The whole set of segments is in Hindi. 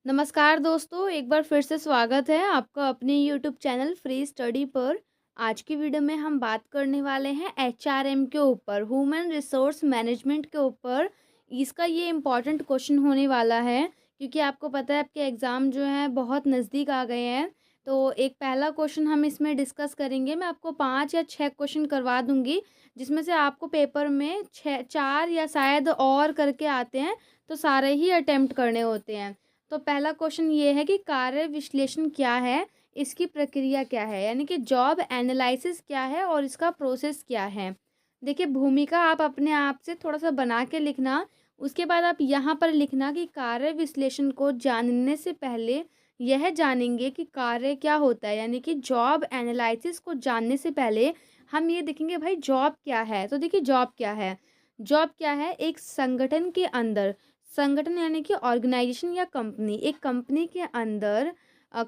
नमस्कार दोस्तों, एक बार फिर से स्वागत है आपका अपने यूट्यूब चैनल फ्री स्टडी पर। आज की वीडियो में हम बात करने वाले हैं एचआरएम के ऊपर, ह्यूमन रिसोर्स मैनेजमेंट के ऊपर। इसका ये इम्पॉर्टेंट क्वेश्चन होने वाला है क्योंकि आपको पता है आपके एग्ज़ाम जो हैं बहुत नज़दीक आ गए हैं। तो एक पहला क्वेश्चन हम इसमें डिस्कस करेंगे। मैं आपको 5 या 6 क्वेश्चन करवा दूँगी, जिसमें से आपको पेपर में 4 या शायद और करके आते हैं, तो सारे ही अटेम्प्ट करने होते हैं। तो पहला क्वेश्चन ये है कि कार्य विश्लेषण क्या है, इसकी प्रक्रिया क्या है, यानी कि जॉब एनालिसिस क्या है और इसका प्रोसेस क्या है। देखिए, भूमिका आप अपने आप से थोड़ा सा बना के लिखना। उसके बाद आप यहाँ पर लिखना कि कार्य विश्लेषण को जानने से पहले यह जानेंगे कि कार्य क्या होता है, यानी कि जॉब एनालिसिस को जानने से पहले हम ये देखेंगे भाई जॉब क्या है। तो देखिए, जॉब क्या है। जॉब क्या है, एक संगठन के अंदर, संगठन यानी कि ऑर्गेनाइजेशन या कंपनी, एक कंपनी के अंदर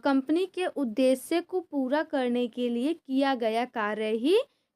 कंपनी के उद्देश्य को पूरा करने के लिए किया गया कार्य ही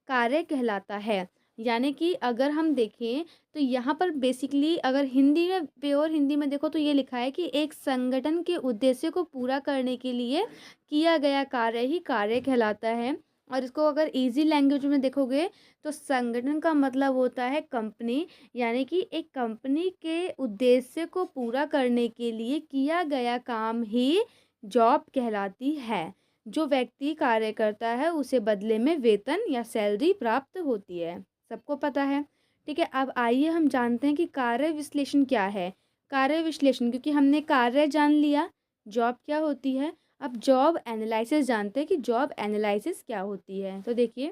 कार्य कहलाता है। यानी कि अगर हम देखें तो यहाँ पर बेसिकली अगर हिंदी में, प्योर हिंदी में देखो तो ये लिखा है कि एक संगठन के उद्देश्य को पूरा करने के लिए किया गया कार्य ही कार्य कहलाता है। और इसको अगर इजी लैंग्वेज में देखोगे तो संगठन का मतलब होता है कंपनी, यानी कि एक कंपनी के उद्देश्य को पूरा करने के लिए किया गया काम ही जॉब कहलाती है। जो व्यक्ति कार्य करता है उसे बदले में वेतन या सैलरी प्राप्त होती है, सबको पता है। ठीक है, अब आइए हम जानते हैं कि कार्य विश्लेषण क्या है। कार्य विश्लेषण, क्योंकि हमने कार्य जान लिया, जॉब क्या होती है, अब जॉब एनालिसिस जानते हैं कि जॉब एनालिसिस क्या होती है। तो देखिए,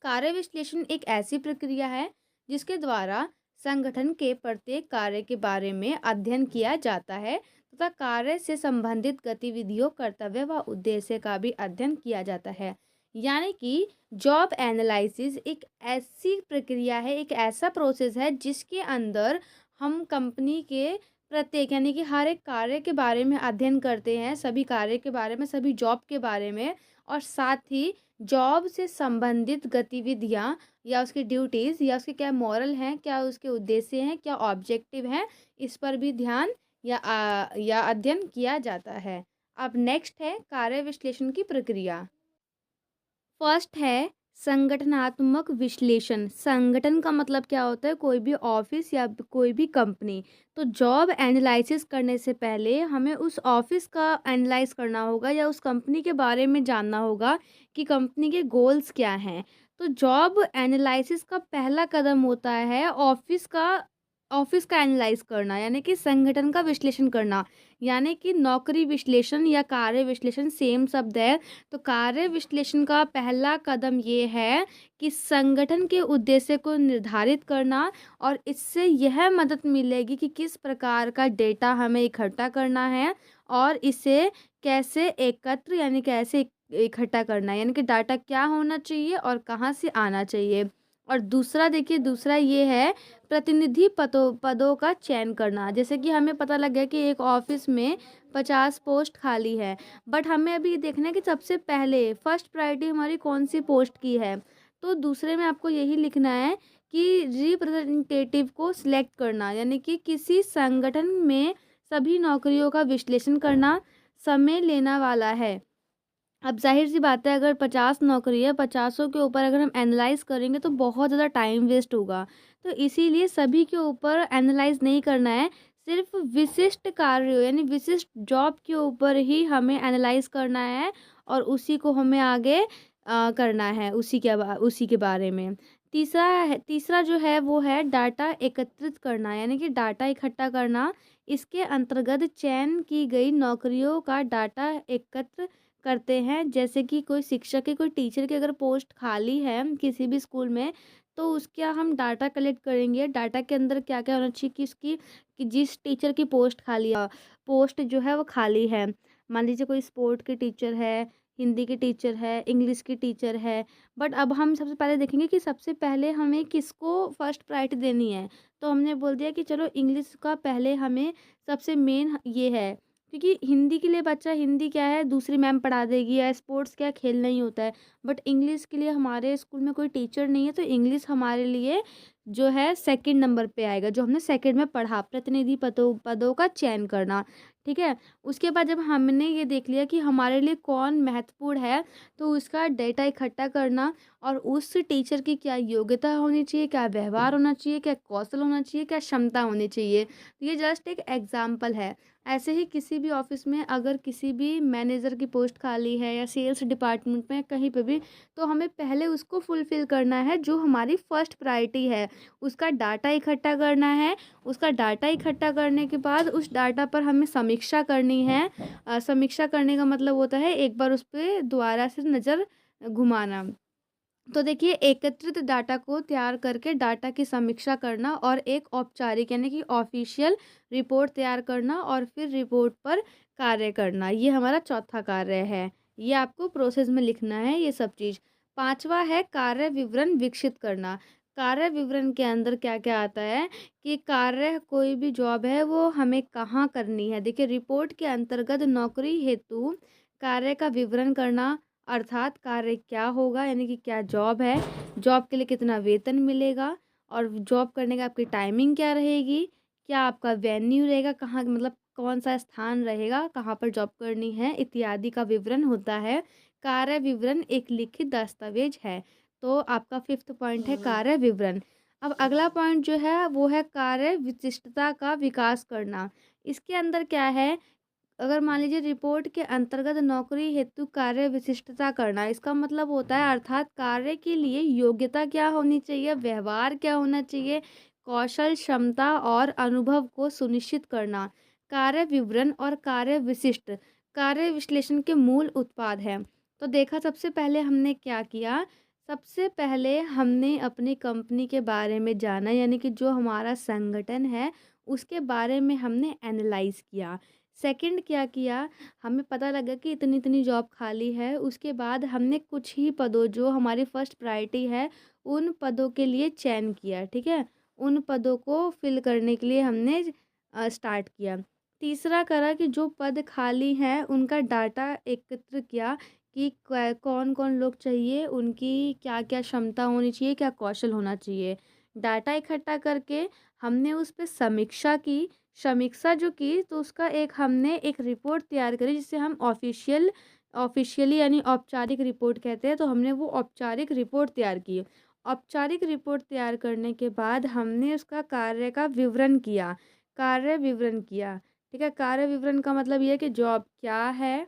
कार्य विश्लेषण एक ऐसी प्रक्रिया है जिसके द्वारा संगठन के प्रत्येक कार्य के बारे में अध्ययन किया जाता है तथा कार्य से संबंधित गतिविधियों, कर्तव्य व उद्देश्य का भी अध्ययन किया जाता है। यानी कि जॉब एनालिसिस एक ऐसी प्रक्रिया है, एक ऐसा प्रोसेस है जिसके अंदर हम कंपनी के प्रत्येक, यानी कि हर एक कार्य के बारे में अध्ययन करते हैं, सभी कार्य के बारे में, सभी जॉब के बारे में, और साथ ही जॉब से संबंधित गतिविधियाँ या उसकी ड्यूटीज़ या उसके क्या मॉरल हैं, क्या उसके उद्देश्य हैं, क्या ऑब्जेक्टिव हैं, इस पर भी ध्यान या अध्ययन किया जाता है। अब नेक्स्ट है कार्य विश्लेषण की प्रक्रिया। फर्स्ट है संगठनात्मक विश्लेषण। संगठन का मतलब क्या होता है, कोई भी ऑफिस या कोई भी कंपनी। तो जॉब एनालिसिस करने से पहले हमें उस ऑफिस का एनालाइज करना होगा या उस कंपनी के बारे में जानना होगा कि कंपनी के गोल्स क्या हैं। तो जॉब एनालिसिस का पहला कदम होता है ऑफिस का एनालाइज करना, यानी कि संगठन का विश्लेषण करना। यानी कि नौकरी विश्लेषण या कार्य विश्लेषण सेम शब्द है। तो कार्य विश्लेषण का पहला कदम ये है कि संगठन के उद्देश्य को निर्धारित करना, और इससे यह मदद मिलेगी कि किस प्रकार का डेटा हमें इकट्ठा करना है और इसे कैसे एकत्र, यानी कैसे इकट्ठा करना है, यानी कि डाटा क्या होना चाहिए और कहाँ से आना चाहिए। और दूसरा देखिए, दूसरा ये है प्रतिनिधि पदों का चयन करना। जैसे कि हमें पता लग गया कि एक ऑफिस में 50 पोस्ट खाली है, बट हमें अभी देखना है कि सबसे पहले फर्स्ट प्रायोरिटी हमारी कौन सी पोस्ट की है। तो दूसरे में आपको यही लिखना है कि रिप्रेजेंटेटिव को सिलेक्ट करना, यानी कि किसी संगठन में सभी नौकरियों का विश्लेषण करना समय लेना वाला है। अब ज़ाहिर सी बात है, अगर 50 नौकरी है, 50 के ऊपर अगर हम एनालाइज़ करेंगे तो बहुत ज़्यादा टाइम वेस्ट होगा। तो इसीलिए सभी के ऊपर एनालाइज़ नहीं करना है, सिर्फ विशिष्ट कार्यों यानी विशिष्ट जॉब के ऊपर ही हमें एनालाइज़ करना है और उसी को हमें आगे करना है, उसी के बारे में। तीसरा जो है वो है डाटा एकत्रित करना, यानी कि डाटा इकट्ठा करना। इसके अंतर्गत चयन की गई नौकरियों का डाटा एकत्र करते हैं। जैसे कि कोई शिक्षक की, कोई टीचर की अगर पोस्ट खाली है किसी भी स्कूल में, तो उसका हम डाटा कलेक्ट करेंगे। डाटा के अंदर क्या क्या होना चाहिए कि उसकी, कि जिस टीचर की पोस्ट जो है वो खाली है। मान लीजिए कोई स्पोर्ट की टीचर है, हिंदी की टीचर है, इंग्लिश की टीचर है। बट अब हम सबसे पहले देखेंगे कि सबसे पहले हमें किसको फर्स्ट प्रायोरिटी देनी है। तो हमने बोल दिया कि चलो इंग्लिश का पहले हमें सबसे मेन ये है, क्योंकि हिंदी के लिए बच्चा, हिंदी क्या है दूसरी मैम पढ़ा देगी, या स्पोर्ट्स क्या खेलना ही होता है। बट इंग्लिश के लिए हमारे स्कूल में कोई टीचर नहीं है, तो इंग्लिश हमारे लिए जो है सेकंड नंबर पे आएगा, जो हमने सेकंड में पढ़ा। प्रतिनिधि पदों का चयन करना, ठीक है? उसके बाद जब हमने ये देख लिया कि हमारे लिए कौन महत्वपूर्ण है, तो उसका डेटा इकट्ठा करना और उस टीचर की क्या योग्यता होनी चाहिए, क्या व्यवहार होना चाहिए, क्या कौशल होना चाहिए, क्या क्षमता होनी चाहिए। तो ये जस्ट एक एग्ज़ाम्पल है। ऐसे ही किसी भी ऑफ़िस में अगर किसी भी मैनेजर की पोस्ट खाली है या सेल्स डिपार्टमेंट में कहीं पे भी, तो हमें पहले उसको फुलफ़िल करना है जो हमारी फर्स्ट प्रायोरिटी है। उसका डाटा इकट्ठा करना है, उसका डाटा इकट्ठा करने के बाद उस डाटा पर हमें समीक्षा करनी है। समीक्षा करने का मतलब होता है एक बार उस पे दोबारा से नज़र घुमाना। तो देखिए एकत्रित डाटा को तैयार करके डाटा की समीक्षा करना और एक औपचारिक यानी कि ऑफ़िशियल रिपोर्ट तैयार करना और फिर रिपोर्ट पर कार्य करना, ये हमारा चौथा कार्य है। ये आपको प्रोसेस में लिखना है ये सब चीज़। पाँचवा है कार्य विवरण विकसित करना। कार्य विवरण के अंदर क्या-क्या आता है कि कार्य कोई भी जॉब है वो हमें कहाँ करनी है। देखिए रिपोर्ट के अंतर्गत नौकरी हेतु कार्य का विवरण करना, अर्थात कार्य क्या होगा यानी कि क्या जॉब है, जॉब के लिए कितना वेतन मिलेगा और जॉब करने का आपकी टाइमिंग क्या रहेगी, क्या आपका वेन्यू रहेगा, कहाँ मतलब कौन-सा स्थान रहेगा, कहाँ पर जॉब करनी है इत्यादि का विवरण होता है। कार्य विवरण एक लिखित दस्तावेज है। तो आपका 5th पॉइंट है कार्य विवरण। अब अगला पॉइंट जो है वो है कार्य विशिष्टता का विकास करना। इसके अंदर क्या है, अगर मान लीजिए रिपोर्ट के अंतर्गत नौकरी हेतु कार्य विशिष्टता करना, इसका मतलब होता है अर्थात कार्य के लिए योग्यता क्या होनी चाहिए, व्यवहार क्या होना चाहिए, कौशल, क्षमता और अनुभव को सुनिश्चित करना। कार्य विवरण और कार्य विशिष्ट कार्य विश्लेषण के मूल उत्पाद हैं। तो देखा सबसे पहले हमने क्या किया, सबसे पहले हमने अपनी कंपनी के बारे में जाना यानी कि जो हमारा संगठन है उसके बारे में हमने एनालाइज किया। सेकंड क्या किया, हमें पता लगा कि इतनी-इतनी जॉब खाली है, उसके बाद हमने कुछ ही पदों जो हमारी फर्स्ट प्रायोरिटी है, उन पदों के लिए चयन किया, ठीक है? उन पदों को फिल करने के लिए हमने स्टार्ट किया। तीसरा करा कि जो पद खाली हैं, उनका डाटा एकत्र किया कि क कौन-कौन लोग चाहिए, उनकी क्या-क्या क्षमता होनी चाहिए, क्या कौशल होना चाहिए। डाटा इकट्ठा करके हमने उस पे समीक्षा की। समीक्षा जो की तो उसका एक हमने एक रिपोर्ट तैयार करी जिसे हम ऑफ़िशियली यानी औपचारिक रिपोर्ट कहते हैं, तो हमने वो औपचारिक रिपोर्ट तैयार की। औपचारिक रिपोर्ट तैयार करने के बाद हमने उसका कार्य का विवरण किया, कार्य विवरण किया, ठीक है? कार्य विवरण का मतलब ये है कि जॉब क्या है,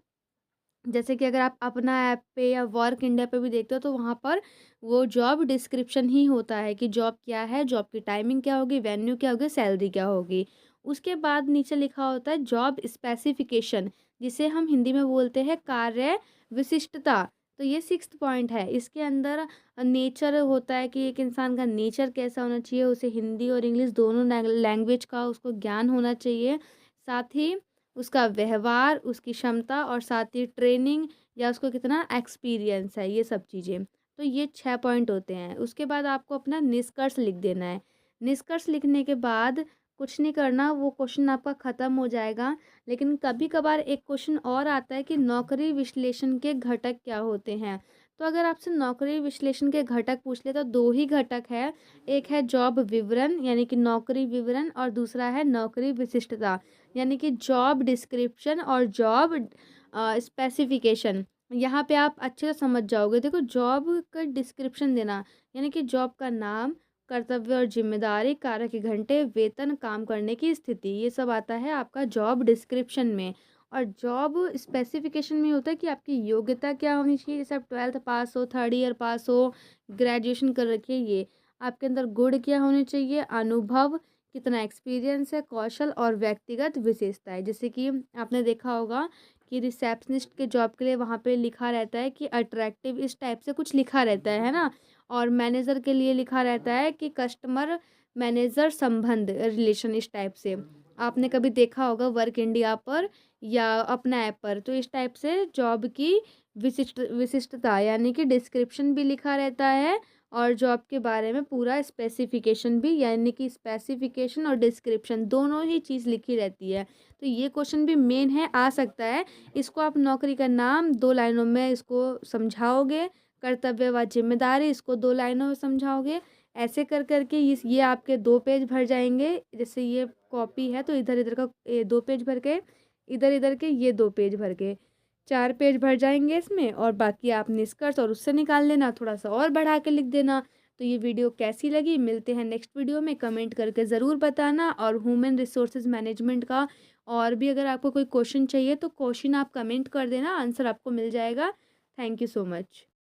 जैसे कि अगर आप अपना ऐप पे या वर्क इंडिया पे भी देखते हो तो वहाँ पर वो जॉब डिस्क्रिप्शन ही होता है कि जॉब क्या है, जॉब की टाइमिंग क्या होगी, वेन्यू क्या होगी, सैलरी क्या होगी। उसके बाद नीचे लिखा होता है जॉब स्पेसिफिकेशन, जिसे हम हिंदी में बोलते हैं कार्य विशिष्टता। तो ये 6th पॉइंट है। इसके अंदर नेचर होता है कि एक इंसान का नेचर कैसा होना चाहिए, उसे हिंदी और इंग्लिश दोनों लैंग्वेज का उसको ज्ञान होना चाहिए। साथ ही उसका व्यवहार, उसकी क्षमता और साथ ही ट्रेनिंग या उसको कितना एक्सपीरियंस है, ये सब चीज़ें। तो ये 6 पॉइंट होते हैं। उसके बाद आपको अपना निष्कर्ष लिख देना है। निष्कर्ष लिखने के बाद कुछ नहीं करना, वो क्वेश्चन आपका ख़त्म हो जाएगा। लेकिन कभी-कभार एक क्वेश्चन और आता है कि नौकरी विश्लेषण के घटक क्या होते हैं? तो अगर आपसे नौकरी विश्लेषण के घटक पूछ ले तो 2 ही घटक है। एक है जॉब विवरण यानी कि नौकरी विवरण और दूसरा है नौकरी विशिष्टता। यानी कि जॉब डिस्क्रिप्शन और जॉब स्पेसिफिकेशन। यहाँ पे आप अच्छे से समझ जाओगे। देखो जॉब का डिस्क्रिप्शन देना यानी कि जॉब का नाम, कर्तव्य और जिम्मेदारी, कार्य के घंटे, वेतन, काम करने की स्थिति, ये सब आता है आपका जॉब डिस्क्रिप्शन में। और जॉब स्पेसिफिकेशन में होता है कि आपकी योग्यता क्या होनी चाहिए, जैसे आप 12th पास हो, 3rd ईयर पास हो, ग्रेजुएशन कर रखी है ये। आपके अंदर गुण क्या होने चाहिए, अनुभव, कितना एक्सपीरियंस है, कौशल और व्यक्तिगत विशेषताएँ। जैसे कि आपने देखा होगा कि रिसेप्शनिस्ट के जॉब के लिए वहाँ पे लिखा रहता है कि अट्रैक्टिव, इस टाइप से कुछ लिखा रहता है ना? और मैनेजर के लिए लिखा रहता है कि कस्टमर मैनेजर संबंध, रिलेशन, इस टाइप से। आपने कभी देखा होगा वर्क इंडिया पर या अपना ऐप पर, तो इस टाइप से जॉब की विशिष्टता यानी कि डिस्क्रिप्शन भी लिखा रहता है और जॉब के बारे में पूरा स्पेसिफिकेशन भी, यानी कि स्पेसिफिकेशन और डिस्क्रिप्शन दोनों ही चीज़ लिखी रहती है। तो ये क्वेश्चन भी मेन है, आ सकता है। इसको आप नौकरी का नाम 2 लाइनों में इसको समझाओगे, कर्तव्य व जिम्मेदारी इसको 2 लाइनों में समझाओगे। ऐसे कर कर के इस ये आपके 2 पेज भर जाएँगे। जैसे ये कॉपी है तो इधर-इधर का 2 पेज भर के इधर-इधर के ये 2 पेज भर के। 4 पेज भर जाएँगे इसमें और बाकी आप निष्कर्ष और उससे निकाल लेना, थोड़ा-सा और बढ़ा के लिख देना। तो ये वीडियो कैसी लगी? मिलते हैं नेक्स्ट वीडियो में, कमेंट करके ज़रूर बताना। और ह्यूमन रिसोर्सेज़ मैनेजमेंट का और भी अगर आपको कोई क्वेश्चन चाहिए तो क्वेश्चन आप कमेंट कर देना, आंसर आपको मिल जाएगा। Thank you so much.